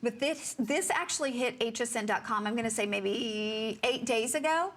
But this actually hit hsn.com, I'm gonna say maybe 8 days ago.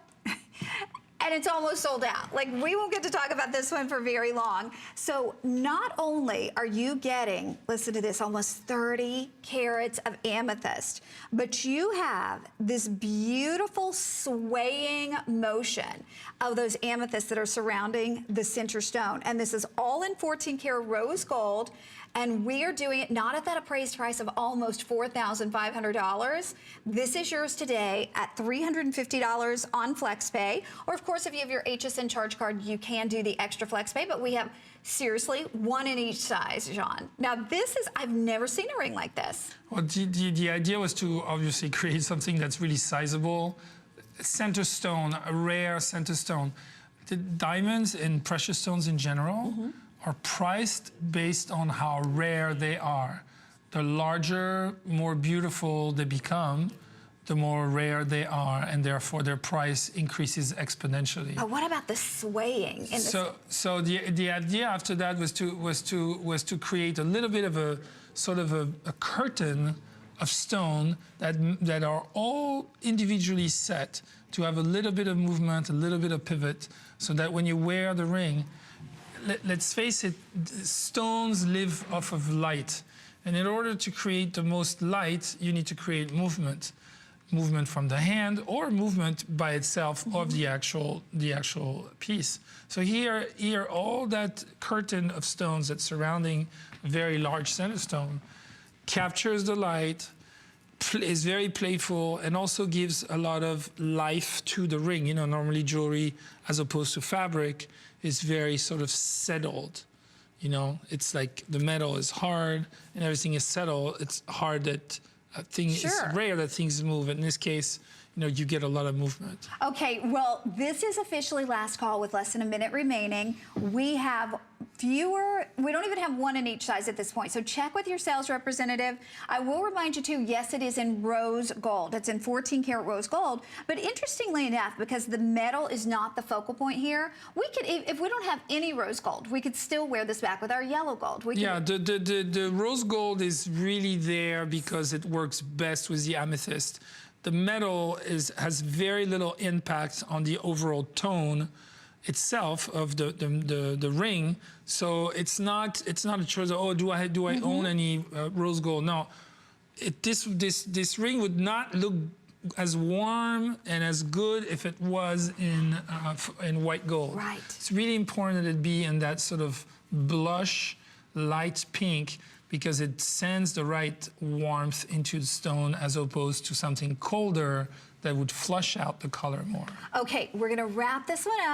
And it's almost sold out. Like, we won't get to talk about this one for very long. So not only are you getting, listen to this, almost 30 carats of amethyst, but you have this beautiful swaying motion of those amethysts that are surrounding the center stone. And this is all in 14 karat rose gold. And we are doing it not at that appraised price of almost $4,500. This is yours today at $350 on FlexPay. Or of course, if you have your HSN charge card, you can do the extra FlexPay, but we have seriously one in each size, Jean. Now this is, I've never seen a ring like this. Well, the idea was to obviously create something that's really sizable. Center stone, a rare center stone. The diamonds and precious stones in general are priced based on how rare they are. The larger, more beautiful they become, the more rare they are, and therefore their price increases exponentially. But what about the swaying? So the idea after that was to create a little bit of a sort of a curtain of stone that are all individually set to have a little bit of movement, a little bit of pivot, so that when you wear the ring, let's face it, stones live off of light. And in order to create the most light, you need to create movement. Movement from the hand or movement by itself of the actual piece. So here all that curtain of stones that's surrounding a very large center stone captures the light, is very playful, and also gives a lot of life to the ring. You know, normally jewelry, as opposed to fabric, is very sort of settled. You know, it's like the metal is hard and everything is settled. It's hard that it's rare that things move. In this case, you know, you get a lot of movement. Okay, well, this is officially last call with less than a minute remaining. We have we don't even have one in each size at this point, so check with your sales representative. I will remind you too, yes, it is in rose gold. It's in 14 karat rose gold, but interestingly enough, because the metal is not the focal point here, we could, if we don't have any rose gold, we could still wear this back with our yellow gold. Yeah, the rose gold is really there because it works best with the amethyst. The metal has very little impact on the overall tone itself of the ring, so it's not a choice of, oh, do I own any rose gold? No, this ring would not look as warm and as good if it was in white gold. Right. It's really important that it be in that sort of blush light pink, because it sends the right warmth into the stone as opposed to something colder that would flush out the color more. Okay, we're gonna wrap this one up.